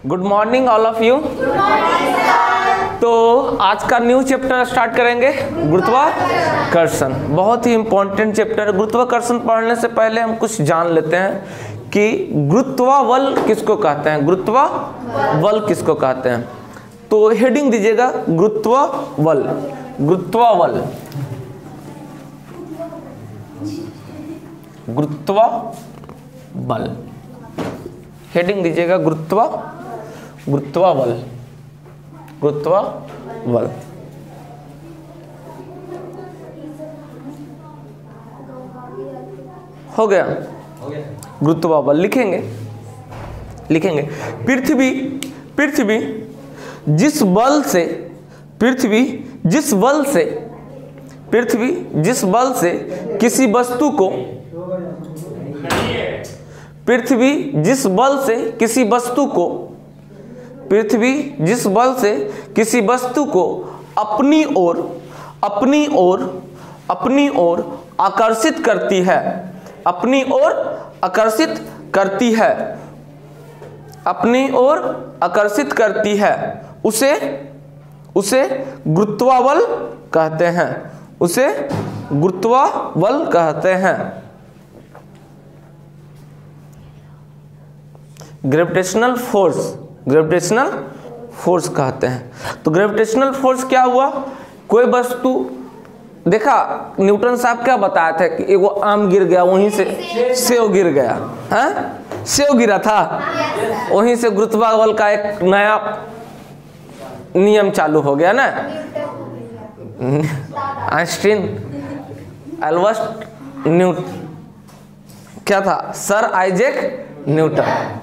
Good morning all of you. तो आज का न्यू चैप्टर स्टार्ट करेंगे, गुरुत्वाकर्षण। बहुत ही इंपॉर्टेंट चैप्टर है। गुरुत्वाकर्षण पढ़ने से पहले हम कुछ जान लेते हैं कि गुरुत्वाबल किसको कहते हैं, गुरुत्वाबल किसको कहते हैं। तो हेडिंग दीजिएगा गुरुत्वाबल, गुरुत्वाबल, गुरुत्वाबल। हेडिंग दीजिएगा गुरुत्वाबल, गुरुत्वाबल। हो गया, गुरुत्वाबल लिखेंगे। पृथ्वी जिस बल से किसी वस्तु को अपनी ओर आकर्षित करती है, उसे गुरुत्वाबल कहते हैं, उसे गुरुत्वाबल कहते हैं। ग्रेविटेशनल फोर्स कहते हैं। तो ग्रेविटेशनल फोर्स क्या हुआ, कोई वस्तु देखा, न्यूटन साहब क्या बताया था कि एगो आम गिर गया, वहीं से सेव गिर गया, हैं? सेव गिरा था, वहीं से गुरुत्वाबल का एक नया नियम चालू हो गया ना। आइंस्टीन, एल्बर्ट न्यूटन, क्या था, सर आइजैक न्यूटन।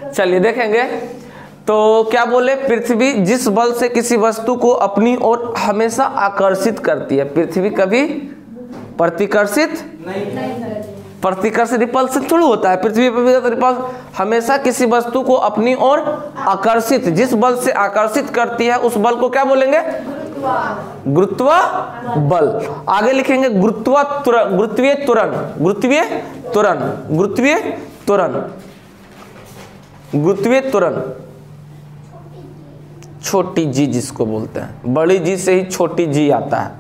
चलिए देखेंगे। तो क्या बोले, पृथ्वी जिस बल से किसी वस्तु को अपनी ओर हमेशा आकर्षित करती है, पृथ्वी कभी प्रतिकर्षित रिपल्सिव थोड़ी होता है। पृथ्वी पर भी रिपल्स, हमेशा किसी वस्तु को अपनी ओर आकर्षित, जिस बल से आकर्षित करती है उस बल को क्या बोलेंगे, गुरुत्वाबल। आगे लिखेंगे गुरुत्वीय त्वरण, छोटी जी जिसको बोलते हैं, बड़ी जी से ही छोटी जी आता है।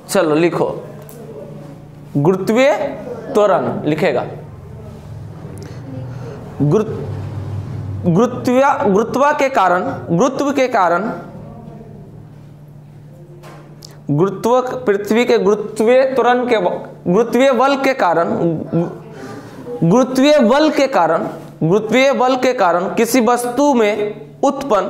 चलो लिखो, गुरुत्वीय त्वरण लिखेगा। गुरुत्व के कारण पृथ्वी के गुरुत्वीय बल के कारण किसी वस्तु में उत्पन्न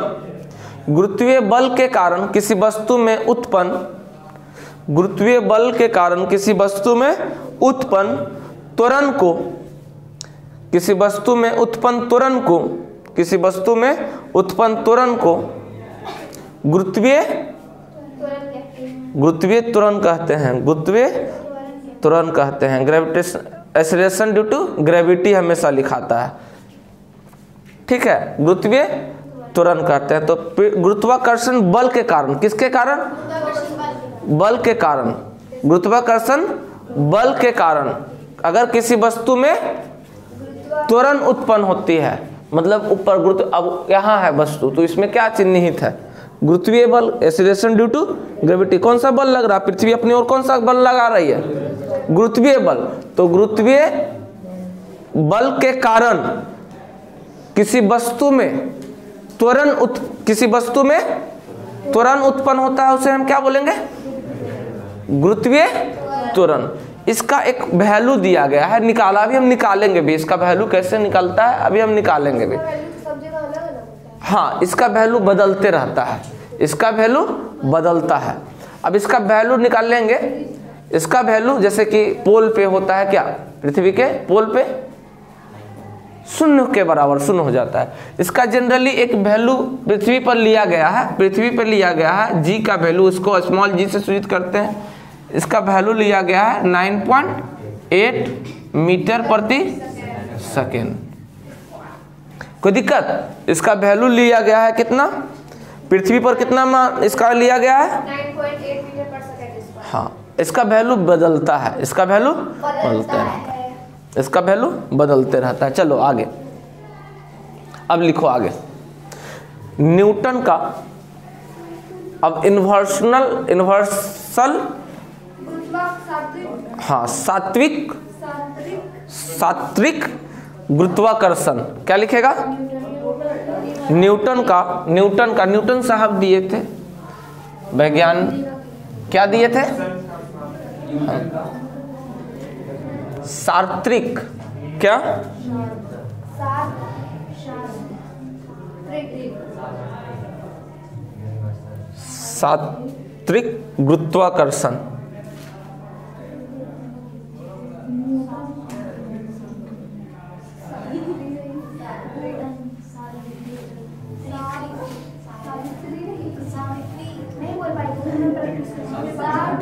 त्वरण को गुरुत्वीय त्वरण कहते हैं। Gravitation, acceleration due to gravity हमेशा लिखाता है, ठीक है, गुरुत्वीय त्वरण कहते हैं। तो गुरुत्वाकर्षण बल के कारण, किसके कारण, गुरुत्वाकर्षण बल के कारण अगर किसी वस्तु में त्वरण उत्पन्न होती है, मतलब ऊपर गुरुत्व, अब यहाँ है वस्तु, तो इसमें क्या चिन्हित है, गुरुत्वीय बल, एक्सेलरेशन ड्यू टू ग्रेविटी। कौन सा बल लग रहा है, पृथ्वी अपनी ओर कौन सा बल लगा रही है, गुरुत्वीय बल। तो गुरुत्वीय बल के कारण किसी वस्तु में त्वरण उत्पन्न होता है, उसे हम क्या बोलेंगे, गुरुत्वीय त्वरण। इसका एक वैल्यू दिया गया है, निकाला भी, हम निकालेंगे भी, इसका वैल्यू कैसे निकलता है अभी हम निकालेंगे भी। हाँ, इसका वैल्यू बदलते रहता है, इसका वैल्यू बदलता है। अब इसका वैल्यू निकाल लेंगे। इसका वैल्यू जैसे कि पोल पे होता है, क्या, पृथ्वी के पोल पे शून्य के बराबर शून्य हो जाता है। इसका जनरली एक वैल्यू पृथ्वी पर लिया गया है, जी का वैल्यू, इसको स्मॉल जी से सूचित करते हैं। इसका वैल्यू लिया गया है 9.8 मीटर प्रति सेकेंड। कोई दिक्कत, इसका वैल्यू लिया गया है कितना, पृथ्वी पर कितना इसका लिया गया है 9.8 मीटर पर सेकंड स्क्वायर। हाँ, इसका वैल्यू बदलता है, इसका वैल्यू बदलता है। इसका वैल्यू बदलते रहता है। चलो आगे, अब लिखो आगे न्यूटन का, अब इन्वर्सल हाँ सात्विक गुरुत्वाकर्षण क्या लिखेगा? न्यूटन साहब दिए थे वैज्ञान, क्या दिए थे? सात्विक क्या? सात्विक गुरुत्वाकर्षण।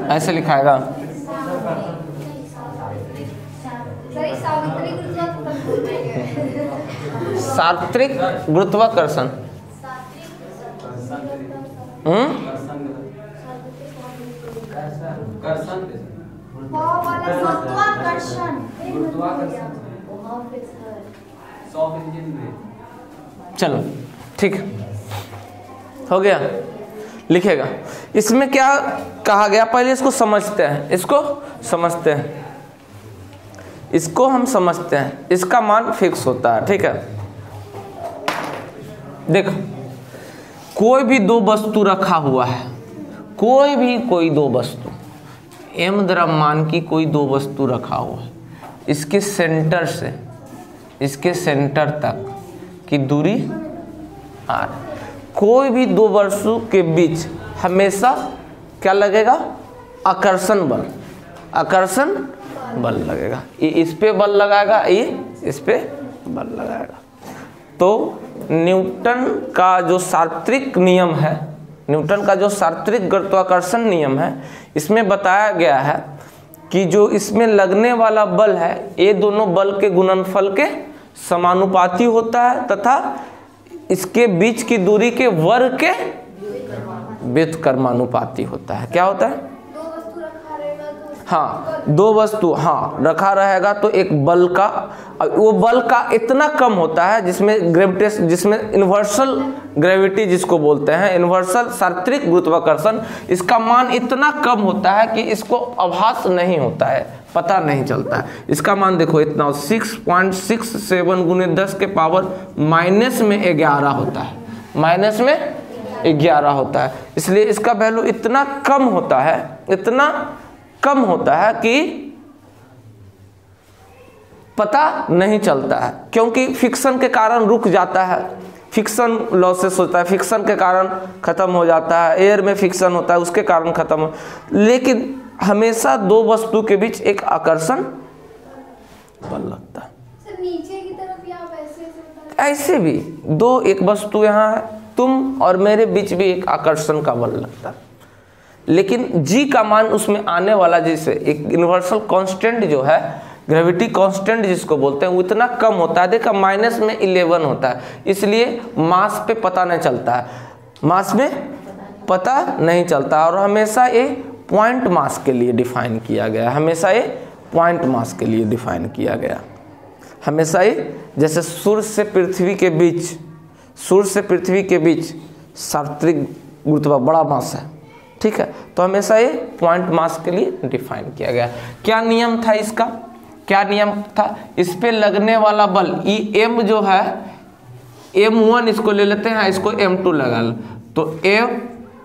ऐसे लिखाएगा सात्विक गुरुत्वाकर्षण। चलो ठीक हो गया, लिखेगा। इसमें क्या कहा गया पहले इसको समझते हैं, इसको हम समझते हैं। इसका मान फिक्स होता है, ठीक है। देखो कोई भी दो वस्तु रखा हुआ है, कोई दो वस्तु m द्रव्यमान की कोई दो वस्तु रखा हुआ है, इसके सेंटर से इसके सेंटर तक की दूरी r। कोई भी दो वस्तु के बीच हमेशा क्या लगेगा? आकर्षण बल लगेगा। ये इस पे बल लगाएगा, ये इस पे बल लगाएगा। तो न्यूटन का जो सार्वत्रिक नियम है, न्यूटन का जो सार्वत्रिक गुरुत्वाकर्षण नियम है, इसमें बताया गया है कि जो इसमें लगने वाला बल है ये दोनों बल के गुणनफल के समानुपाती होता है तथा इसके बीच की दूरी के वर्ग के व्युत्क्रमानुपाती होता है। क्या होता है? हाँ, दो वस्तु रखा रहेगा तो एक बल का, वो बल का इतना कम होता है जिसमें ग्रेविटेशन, जिसमें यूनिवर्सल ग्रेविटी जिसको बोलते हैं, यूनिवर्सल सार्वत्रिक गुरुत्वाकर्षण, इसका मान इतना कम होता है कि इसको आभास नहीं होता है, पता नहीं चलता है। इसका मान देखो इतना 6.67 गुने 10 के पावर -11 होता है, -11 होता है। इसलिए इसका वैल्यू इतना कम होता है, इतना कम होता है कि पता नहीं चलता है, क्योंकि फिक्शन के कारण रुक जाता है, फिक्शन लॉसेस होता है, फिक्शन के कारण खत्म हो जाता है, एयर में फिक्शन होता है उसके कारण खत्म हो। लेकिन हमेशा दो वस्तु के बीच एक आकर्षण बल लगता है। नीचे की तरफ या ऐसे भी दो, एक वस्तु यहाँ है, तुम और मेरे बीच भी एक आकर्षण का बल लगता है, लेकिन g का मान उसमें आने वाला, जैसे एक यूनिवर्सल कांस्टेंट जो है, ग्रेविटी कांस्टेंट जिसको बोलते हैं, वो इतना कम होता है। देखा -11 होता है, इसलिए मास पे पता नहीं चलता है, मास में पता नहीं चलता। और हमेशा ये पॉइंट मास के लिए डिफाइन किया गया, हमेशा ये पॉइंट मास के लिए डिफाइन किया गया। हमेशा ये जैसे सूर्य से पृथ्वी के बीच सार्वत्रिक गुरुत्व बड़ा मास है, ठीक है, तो हमेशा ये पॉइंट मास के लिए डिफाइन किया गया। क्या नियम था इसका? क्या नियम था? इस पे लगने वाला बल m जो है, m1 इसको ले लेते हैं, इसको m2 लगा लो, तो f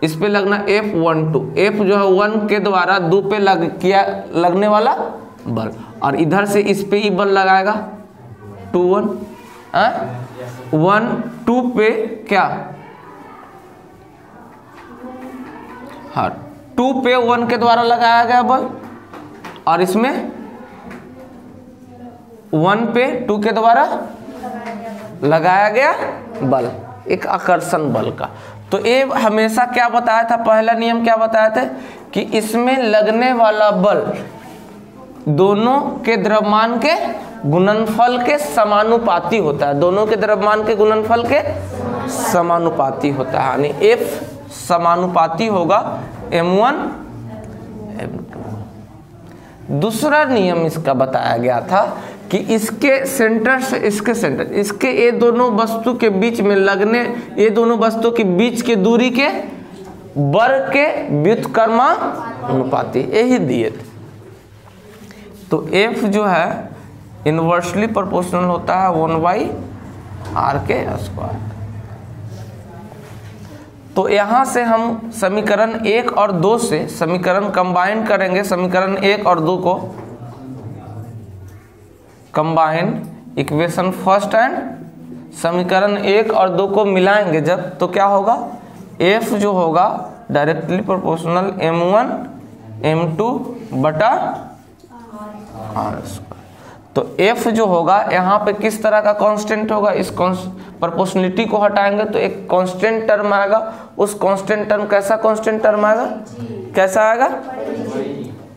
इस पे लगना F12, F जो है 1 के द्वारा 2 पे लगने वाला बल, और इधर से इस पे ही बल लगाएगा 2 1 2 पे क्या, हाँ 2 पे 1 के द्वारा लगाया गया बल, और इसमें 1 पे 2 के द्वारा लगाया गया बल, एक आकर्षण बल का। तो ये हमेशा क्या बताया था, पहला नियम क्या बताया था कि इसमें लगने वाला बल दोनों के द्रव्यमान के गुणनफल के समानुपाती होता है, दोनों के द्रव्यमान के गुणनफल के समानुपाती होता है, यानी F समानुपाती होगा m1 m2। दूसरा नियम इसका बताया गया था कि इसके सेंटर से इसके सेंटर, इसके ये दोनों वस्तु के बीच में लगने, ये दोनों वस्तु के बीच के दूरी के वर्ग के व्युत्क्रमानुपाती, यही दिए थे। तो F जो है इनवर्सली प्रोपोर्शनल होता है 1/r के स्क्वायर। तो यहाँ से हम समीकरण 1 और 2 से समीकरण कंबाइन करेंगे, समीकरण 1 और 2 को कंबाइन, इक्वेशन फर्स्ट एंड समीकरण 1 और 2 को मिलाएंगे जब, तो क्या होगा, F जो होगा डायरेक्टली प्रोपोर्शनल m1 m2 बटा r²। तो F जो होगा यहाँ पे किस तरह का कांस्टेंट होगा, इस प्रोपोर्शनलिटी को हटाएंगे तो एक कांस्टेंट टर्म आएगा। उस कांस्टेंट टर्म कैसा कांस्टेंट टर्म आएगा, कैसा आएगा,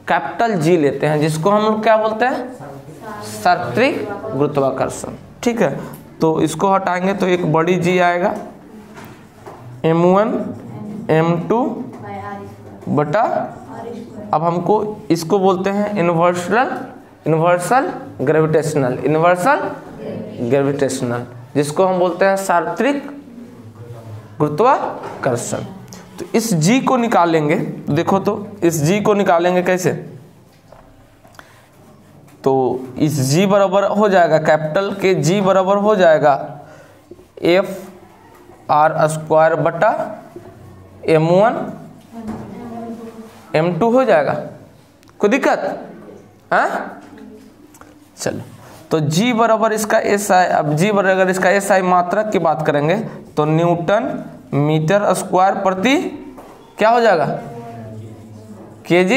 कैपिटल G लेते हैं, जिसको हम लोग क्या बोलते हैं, सार्वत्रिक गुरुत्वाकर्षण। ठीक है, तो इसको हटाएंगे तो एक बड़ी G आएगा m1 m2 बटा, अब हमको इसको बोलते हैं यूनिवर्सल ग्रेविटेशनल, जिसको हम बोलते हैं सार्वत्रिक गुरुत्वाकर्षण। तो इस G को निकालेंगे, देखो तो इस G को निकालेंगे कैसे, तो इस G बराबर हो जाएगा, कैपिटल के G बराबर हो जाएगा F(r²) बटा m1 m2 हो जाएगा। कोई दिक्कत है? चलो, तो G बराबर इसका SI, अब G बराबर इसका SI मात्रक की बात करेंगे तो न्यूटन मीटर स्क्वायर प्रति क्या हो जाएगा, kg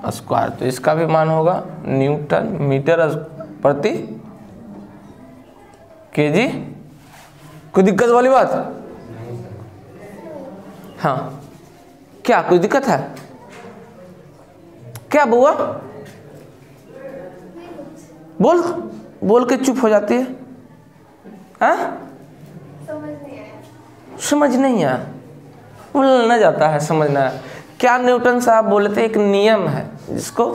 स्क्वायर। तो इसका भी मान होगा न्यूटन मीटर प्रति kg। कोई दिक्कत वाली बात? हाँ, क्या कोई दिक्कत है क्या बुआ? बोल के चुप हो जाती है। समझ नहीं आया, बोलना जाता है, समझना है। क्या न्यूटन साहब बोले थे, एक नियम है जिसको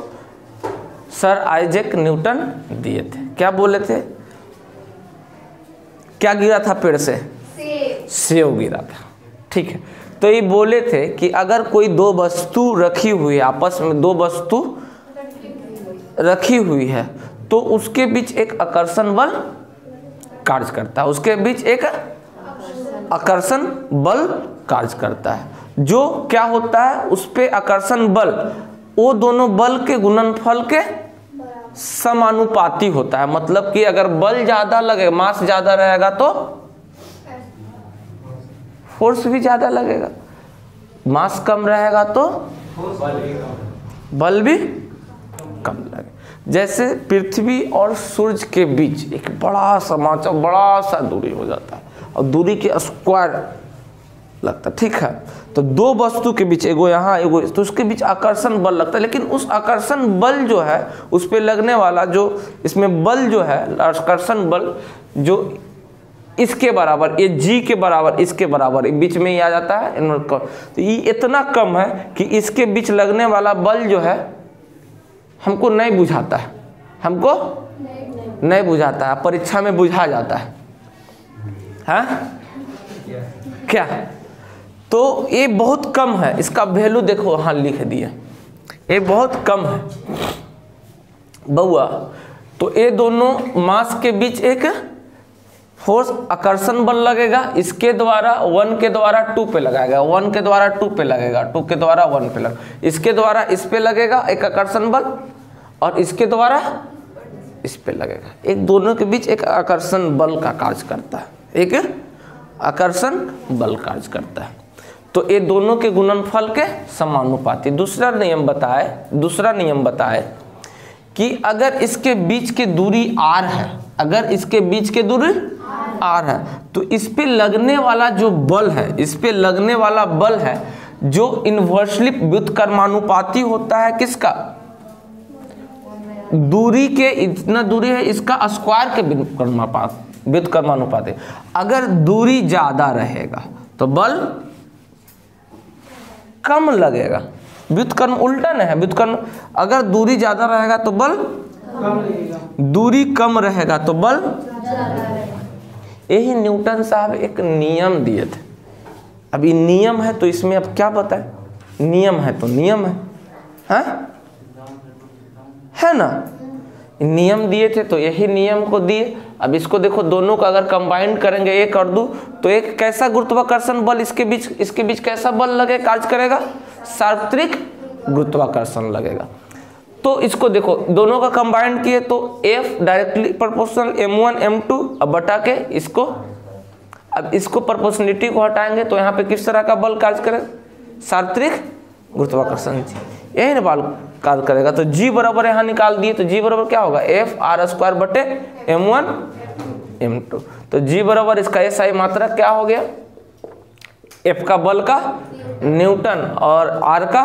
सर आइजैक न्यूटन दिए थे। क्या बोले थे, क्या गिरा था पेड़ से? सेब गिरा था। ठीक है, तो ये बोले थे कि अगर कोई दो वस्तु रखी हुई है, आपस में दो वस्तु रखी हुई है, तो उसके बीच एक आकर्षण बल कार्य करता है, उसके बीच एक आकर्षण बल कार्य करता है। जो क्या होता है, उस पे आकर्षण बल वो दोनों बल के गुणनफल के समानुपाती होता है। मतलब कि अगर बल ज्यादा लगे, मास ज्यादा रहेगा तो फोर्स भी ज्यादा लगेगा, मास कम रहेगा तो बल भी कम लगेगा। जैसे पृथ्वी और सूर्य के बीच एक बड़ा सा दूरी हो जाता है और दूरी के स्क्वायर लगता है। ठीक है, तो दो वस्तु के बीच, एगो यहाँ एगो, तो उसके बीच आकर्षण बल लगता है। लेकिन उस आकर्षण बल जो है, उस पे लगने वाला जो इसमें बल जो है, आकर्षण बल जो इसके बराबर, ये G के बराबर, इसके बराबर, बीच में ही आ जाता है। तो ये इतना कम है कि इसके बीच लगने वाला बल जो है हमको नहीं बुझाता है, हमको नहीं बुझाता है, परीक्षा में बुझा जाता है। हाँ क्या? तो ये बहुत कम है, इसका वैल्यू देखो हाँ लिख दिया, ये बहुत कम है बउआ। तो ये दोनों मास के बीच एक फोर्स आकर्षण बल लगेगा, इसके द्वारा 1 के द्वारा 2 पे लगाएगा, 1 के द्वारा 2 पे लगेगा, 2 के द्वारा 1 पे लगेगा, इसके द्वारा इस पे लगेगा एक आकर्षण बल, और इसके द्वारा इस पे लगेगा। एक दोनों के बीच एक आकर्षण बल का कार्य करता है, एक आकर्षण बल कार्य करता है। तो ये दोनों के गुणनफल के समानुपाती। दूसरा नियम बताए कि अगर इसके बीच की दूरी r है, अगर इसके बीच की दूरी r है, तो इस पे लगने वाला जो बल है, इस पे लगने वाला बल है जो इन्वर्सली व्युत्क्रमानुपाती होता है किसका? दूरी के, इतना दूरी है इसका स्क्वायर के व्युत्क्रमानुपाती। अगर दूरी ज्यादा रहेगा तो बल कम लगेगा। व्युत्क्रम उल्टा नहीं है, व्युत्क्रम अगर दूरी ज्यादा रहेगा तो बल दूरी कम रहेगा तो बल, यही न्यूटन साहब एक नियम दिए थे। अब ये नियम है तो इसमें अब क्या पता है, नियम है तो नियम है ना। नियम दिए थे तो यही नियम को दिए। अब इसको देखो, दोनों का अगर कंबाइंड करेंगे एक और दो, तो एक कैसा गुरुत्वाकर्षण बल इसके बीच कैसा बल लगे, कार्य करेगा, सार्वत्रिक गुरुत्वाकर्षण लगेगा। तो इसको देखो, दोनों का कंबाइंड किए तो F directly proportional m1 m2 अब बटा के इसको, अब इसको प्रोपोर्शनलिटी को हटाएंगे तो यहाँ पे किस तरह का बल कार्य करेगा, सार्वत्रिक गुरुत्वाकर्षण, यही ना बल कार्य करेगा। तो G बराबर यहाँ निकाल दिए, तो G बराबर क्या होगा, F(r²) बटे m1 m2। तो G बराबर इसका SI मात्रा क्या हो गया, F का बल का न्यूटन और R का,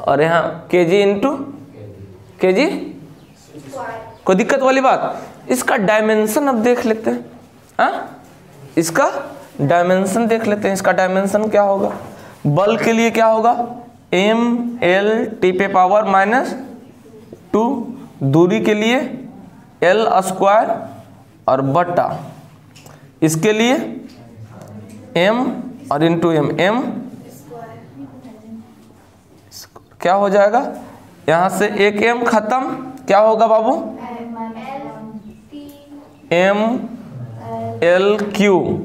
और यहाँ kg इंटू kg। कोई दिक्कत वाली बात। इसका डायमेंशन अब देख लेते हैं, इसका डायमेंशन देख लेते हैं। इसका डायमेंशन क्या होगा, बल के लिए क्या होगा, m(l)(t)⁻², दूरी के लिए l² और बटा इसके लिए m और इंटू m क्या हो जाएगा, यहाँ से एक m खत्म, क्या होगा बाबू, ml3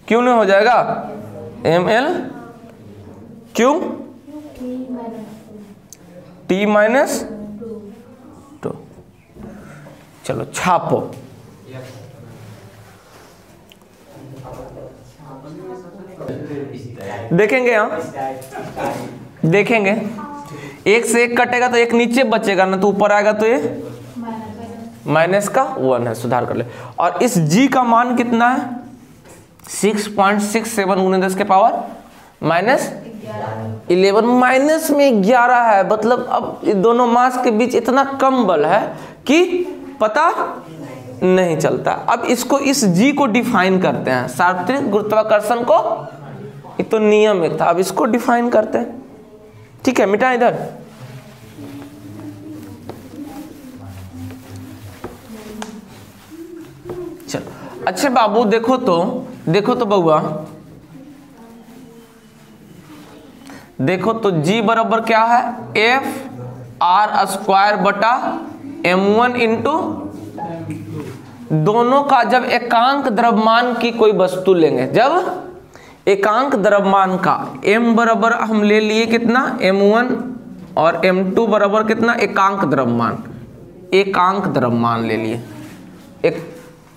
क्यों नहीं हो जाएगा, ml3 t-2। चलो छापो, देखेंगे यहाँ, देखेंगे एक से एक कटेगा तो एक नीचे बचेगा ना, तो ऊपर आएगा तो ये माइनस का 1 है, सुधार कर ले। और इस G का मान कितना है, 6.67 × 10⁻11, माइनस में 11 है। मतलब अब दोनों मास के बीच इतना कम बल है कि पता नहीं चलता। अब इसको, इस G को डिफाइन करते हैं, सार्वत्रिक गुरुत्वाकर्षण को, ये तो नियम एक था, अब इसको डिफाइन करते हैं। ठीक है, मिटा इधर। चलो अच्छे बाबू, देखो तो बउआ, देखो तो G बराबर क्या है, F(r²) बटा m1 इंटू, दोनों का जब एकांक द्रव्यमान की कोई वस्तु लेंगे, जब एकांक द्रव्यमान का m बराबर हम ले लिए कितना, m1 और m2 बराबर कितना, एकांक द्रव्यमान ले लिए।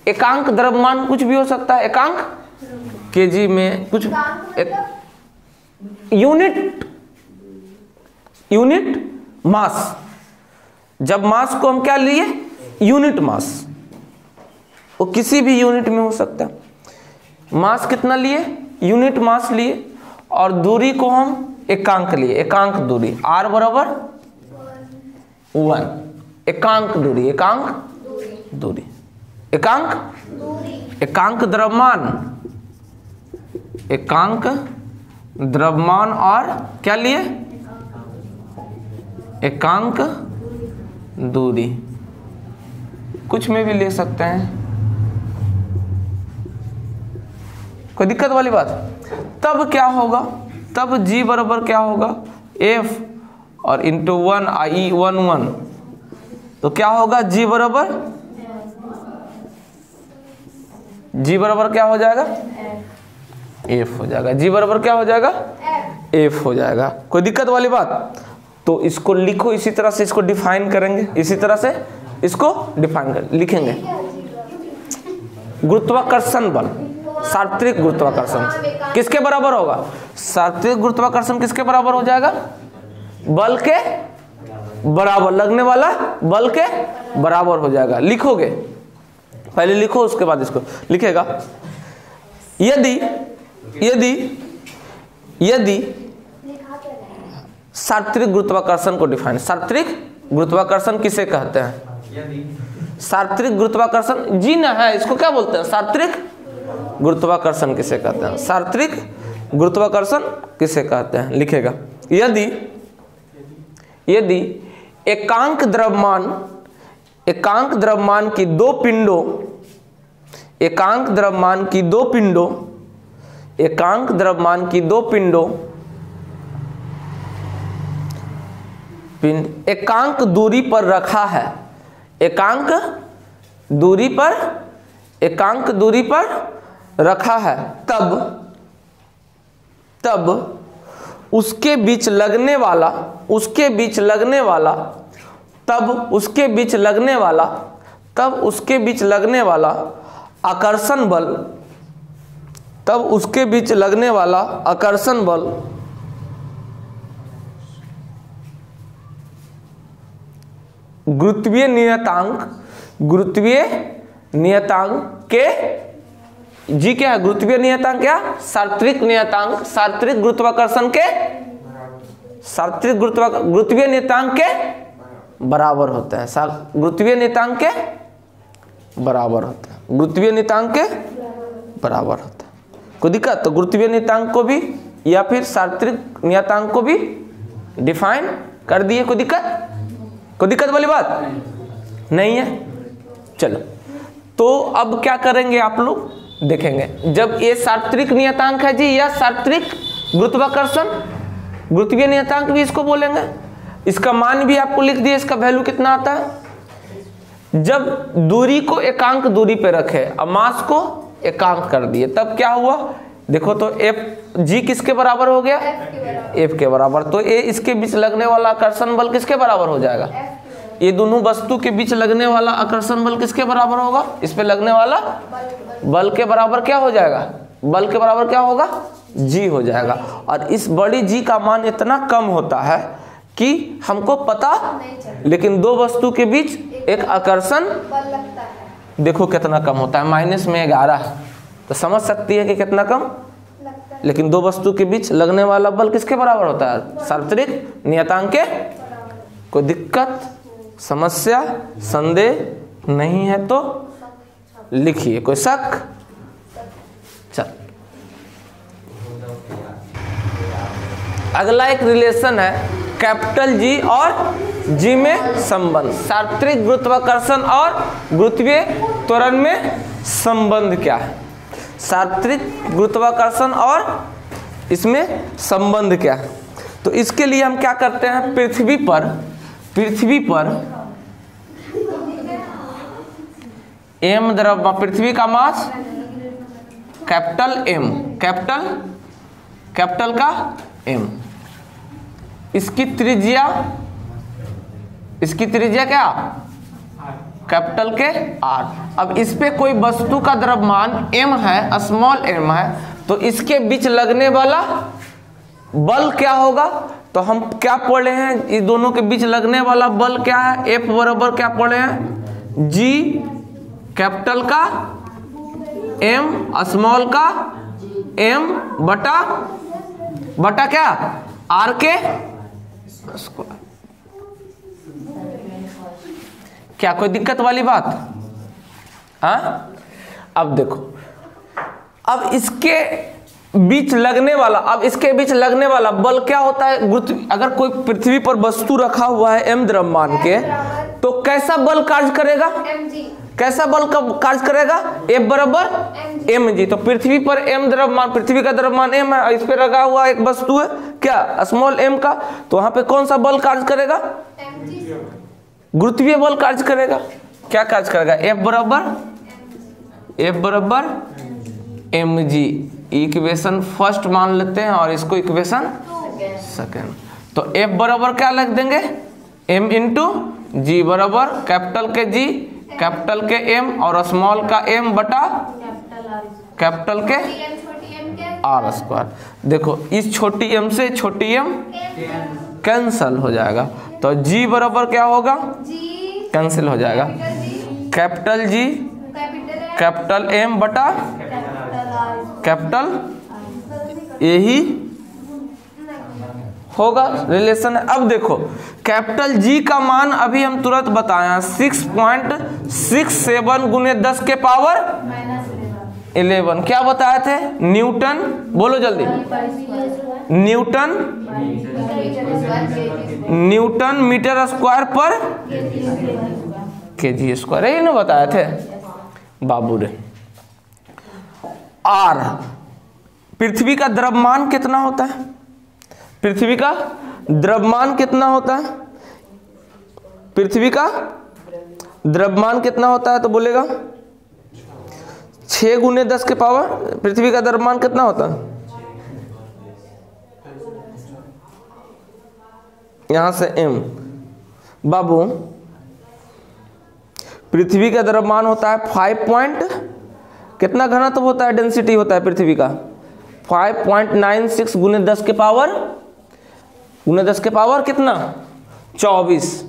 एकांक द्रव्यमान कुछ भी हो सकता है, एकांक kg में कुछ, यूनिट मास। जब मास को हम क्या लिए, यूनिट मास, वो किसी भी यूनिट में हो सकता है। मास कितना लिए, यूनिट मास लिए, और दूरी को हम एकांक लिए, एकांक दूरी r बराबर 1, एकांक दूरी, एकांक द्रव्यमान, और क्या लिए, एकांक दूरी, कुछ में भी ले सकते हैं, कोई दिक्कत वाली बात। तब क्या होगा, तब G बराबर क्या होगा, F और इंटू 1 I11, तो क्या होगा, G बराबर क्या हो जाएगा, F हो जाएगा। G बराबर क्या हो जाएगा, F हो जाएगा। कोई दिक्कत वाली बात। तो इसको लिखो, इसी तरह से इसको डिफाइन करेंगे, इसी तरह से इसको डिफाइन कर लिखेंगे। गुरुत्वाकर्षण बल, सार्वत्रिक गुरुत्वाकर्षण किसके बराबर होगा, सार्वत्रिक गुरुत्वाकर्षण किसके बराबर हो जाएगा, बल के बराबर, लगने वाला बल के बराबर हो जाएगा। लिखोगे, पहले लिखो उसके बाद इसको लिखेगा। यदि सार्वत्रिक गुरुत्वाकर्षण को डिफाइन, सार्वत्रिक गुरुत्वाकर्षण किसे कहते हैं, सार्वत्रिक गुरुत्वाकर्षण, जी ना है, इसको क्या बोलते हैं, सार्वत्रिक गुरुत्वाकर्षण किसे कहते हैं, सार्वत्रिक गुरुत्वाकर्षण किसे कहते हैं। लिखेगा, यदि एकांक द्रव्यमान एकांक द्रव्यमान की दो पिंडों, एकांक द्रव्यमान की दो पिंडों, एकांक द्रव्यमान की दो पिंडों पिंड एकांक दूरी पर रखा है, एकांक दूरी पर, एकांक दूरी पर रखा है, तब उसके बीच लगने वाला, उसके बीच लगने वाला, तब उसके बीच लगने वाला, तब उसके बीच लगने वाला आकर्षण बल, तब उसके बीच लगने वाला आकर्षण बल गुरुत्वीय नियतांक, गुरुत्वीय नियतांक के, जी क्या है गुरुत्वीय नियतांक, क्या सार्वत्रिक नियतांक, सार्वत्रिक गुरुत्वाकर्षण के, सार्वत्रिक गुरुत्वीय नियतांक के बराबर होता है, गुरुत्वीय नियतांक के बराबर होता है, गुरुत्वीय नियतांक के बराबर होता है। कोई दिक्कत? तो गुरुत्वीय नियतांक को भी या फिर सार्वत्रिक नियतांक को भी डिफाइन कर दिए। कोई दिक्कत? कोई दिक्कत वाली बात नहीं है। चलो, तो अब क्या करेंगे आप लोग देखेंगे, जब ये सार्वत्रिक नियतांक है जी, या सार्वत्रिक गुरुत्वाकर्षण, गुरुत्वीय नियतांक भी इसको बोलेंगे, इसका मान भी आपको लिख दिए, इसका वैल्यू कितना आता है। जब दूरी को एकांक दूरी पे रखे और मास को एकांक कर दिए, तब क्या हुआ देखो, तो एफ जी किसके बराबर हो गया, एफ के बराबर। तो ये इसके बीच लगने वाला आकर्षण बल किसके बराबर हो जाएगा, ये दोनों वस्तु के बीच लगने वाला आकर्षण बल किसके बराबर होगा, इस पे लगने वाला बल के बराबर क्या हो जाएगा, बल के बराबर क्या होगा, जी हो जाएगा। और इस बड़ी जी का मान इतना कम होता है कि हमको पता, लेकिन दो वस्तु के बीच एक आकर्षण देखो कितना कम होता है, -11, तो समझ सकती है कि कितना कम, लेकिन दो वस्तु के बीच लगने वाला बल किसके बराबर होता है, सार्वत्रिक नियतांक के। कोई दिक्कत, समस्या, संदेह नहीं है तो लिखिए, कोई शक? चल, अगला एक रिलेशन है कैपिटल जी और जी में संबंध, सार्वत्रिक गुरुत्वाकर्षण और गुरुत्वीय त्वरण में संबंध क्या है, सार्वत्रिक गुरुत्वाकर्षण और इसमें संबंध क्या है। तो इसके लिए हम क्या करते हैं, पृथ्वी पर एम द्रव्य, पृथ्वी का मास कैपिटल एम, कैपिटल का एम, इसकी त्रिज्या क्या, कैपिटल के आर। अब इस पे कोई वस्तु का द्रव्यमान एम है, स्मॉल एम है, तो इसके बीच लगने वाला बल क्या होगा, तो हम क्या पढ़े हैं, इस दोनों के बीच लगने वाला बल क्या है, एफ बराबर क्या पढ़े हैं, जी कैपिटल का एम स्मॉल का एम बटा क्या, आर के स्क्वायर। क्या कोई दिक्कत वाली बात? हाँ, अब देखो, अब इसके बीच लगने वाला, अब इसके बीच लगने वाला बल क्या होता है, अगर कोई पृथ्वी पर वस्तु रखा हुआ है एम द्रव्यमान के, तो कैसा बल कार्य करेगा, कैसा बल का कार्य करेगा, एफ बराबर एम जी। तो पृथ्वी पर एम द्रव्यमान, पृथ्वी का द्रव्यमान एम है, इस पे लगा हुआ एक वस्तु है क्या, स्मॉल एम का, तो वहां पे कौन सा बल कार्य करेगा, गुरुत्वीय बल कार्य करेगा। क्या कार्य करेगा, एफ बराबर एम जी। इक्वेशन फर्स्ट मान लेते हैं और इसको इक्वेशन सेकेंड। तो एफ बराबर क्या लिख देंगे, एम इंटू जी बराबर कैपिटल के जी, कैपिटल के एम और स्मॉल का एम बटा कैपिटल के आर स्क्वायर। देखो, इस छोटी एम से छोटी एम कैंसल हो जाएगा, तो जी बराबर क्या होगा, कैंसिल हो जाएगा, कैपिटल जी कैपिटल एम बटा कैपिटल, यही होगा रिलेशन है। अब देखो, कैपिटल जी का मान अभी हम तुरंत बताए 6.67 गुने 10 के पावर 11। क्या बताए थे, न्यूटन, बोलो जल्दी, न्यूटन मीटर स्क्वायर पर kg स्क्वायर, यही ना बताए थे बाबू रे। आर, पृथ्वी का द्रव्यमान कितना होता है? पृथ्वी का द्रव्यमान कितना होता है? पृथ्वी का द्रव्यमान कितना होता है? तो बोलेगा 6 × 10 के पावर, पृथ्वी का द्रव्यमान कितना होता है? यहां से m। बाबू पृथ्वी का द्रव्यमान होता है 5 पॉइंट, कितना घनत्व होता है, डेंसिटी होता है पृथ्वी का 5.96 × 10 के पावर, × 10 के पावर कितना 24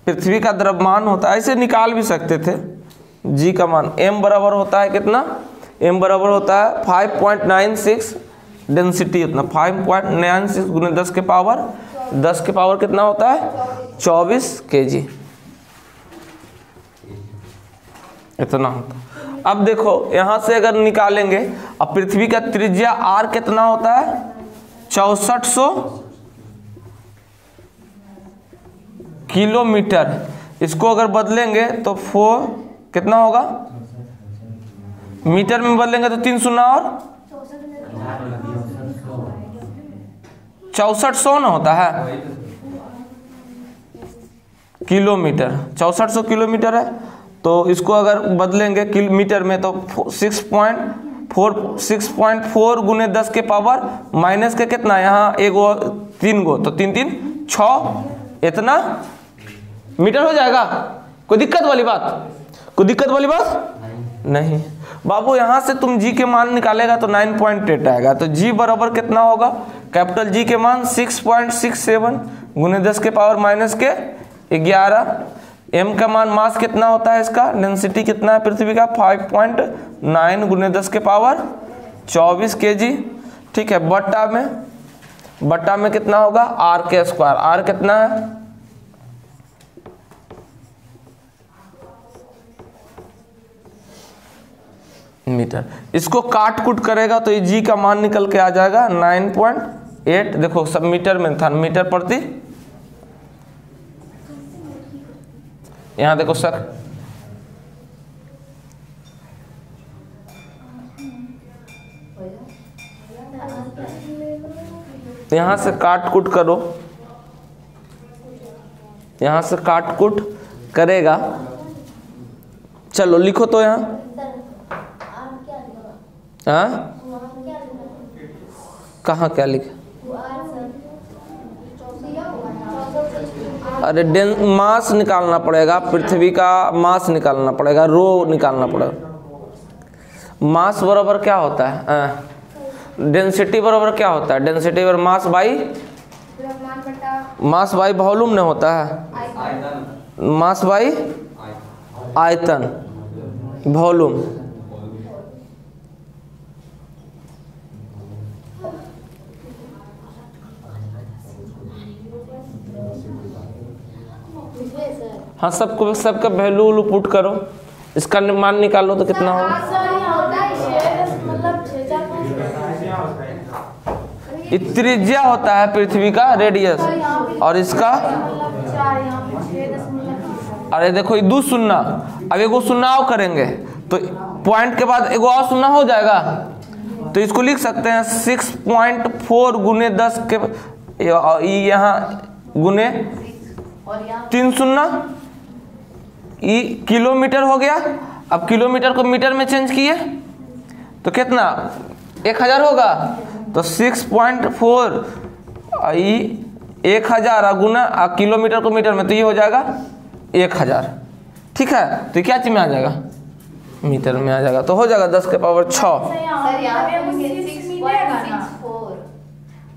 पृथ्वी का द्रव्यमान होता है। ऐसे निकाल भी सकते थे जी का मान। m बराबर होता है कितना, m बराबर होता है 5.96, डेंसिटी उतना 5.96 × 10 के पावर, 10 के पावर कितना होता है 24 kg, इतना होता है। अब देखो यहां से अगर निकालेंगे, अब पृथ्वी का त्रिज्या r कितना होता है 6400 किलोमीटर, इसको अगर बदलेंगे तो 4 कितना होगा, मीटर में बदलेंगे तो 3 शून्य और 6400 ना होता है किलोमीटर, 6400 किलोमीटर है। तो इसको अगर बदलेंगे किलोमीटर में तो 6.4 × 10 के पावर माइनस के कितना, यहाँ 3 गो तो 3 3 6, इतना मीटर हो जाएगा। कोई दिक्कत वाली बात, कोई दिक्कत वाली बात नहीं। बाबू यहाँ से तुम जी के मान निकालेगा तो 9.8 आएगा। तो जी बराबर कितना होगा, कैपिटल जी के मान 6.67 × 10 के पावर माइनस के 11। एम का मान मास कितना होता है इसका, डेंसिटी कितना है पृथ्वी का 5.9 × 10 के पावर 24 kg। ठीक है, बट्टा में कितना होगा आर के स्क्वायर, आर कितना है मीटर। इसको काट कुट करेगा तो ये जी का मान निकल के आ जाएगा 9.8। देखो सब मीटर में था, मीटर प्रति, यहां देखो सर यहां से काट कुट करो, यहां से काट कुट करेगा। चलो लिखो तो यहां, हाँ कहाँ क्या लिखे, अरे मास निकालना पड़ेगा, पृथ्वी का मास निकालना पड़ेगा, रो निकालना पड़ेगा। मास बराबर क्या होता है, डेंसिटी बराबर क्या होता है, डेंसिटी बराबर मास बाई वॉल्यूम नहीं होता है, मास बाई आयतन वॉल्यूम। हाँ सबका वैल्यू पुट करो, इसका मान निकालो तो कितना होगा। त्रिज्या होता है पृथ्वी का रेडियस, और इसका अरे देखो ये 2 शून्य, अब एगो शून्य और करेंगे तो पॉइंट के बाद एगो और शून्य हो जाएगा, तो इसको लिख सकते हैं 6.4 × 10 के, यहाँ गुने 3 शून्य, ये किलोमीटर हो गया। अब किलोमीटर को मीटर में चेंज किए तो कितना 1000 होगा, तो 6.4 ये 1000 गुना किलोमीटर को मीटर में, तो ये हो जाएगा 1000। ठीक है, तो क्या चीज में आ जाएगा, मीटर में आ जाएगा, तो हो जाएगा 10 के पावर 6।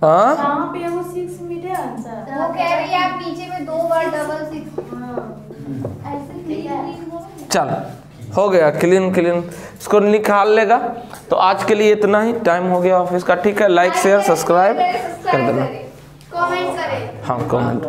हाँ चल हो गया क्लीन, इसको निकाल लेगा। तो आज के लिए इतना ही, टाइम हो गया ऑफिस का। ठीक है, लाइक शेयर सब्सक्राइब कर देना, हाँ कमेंट।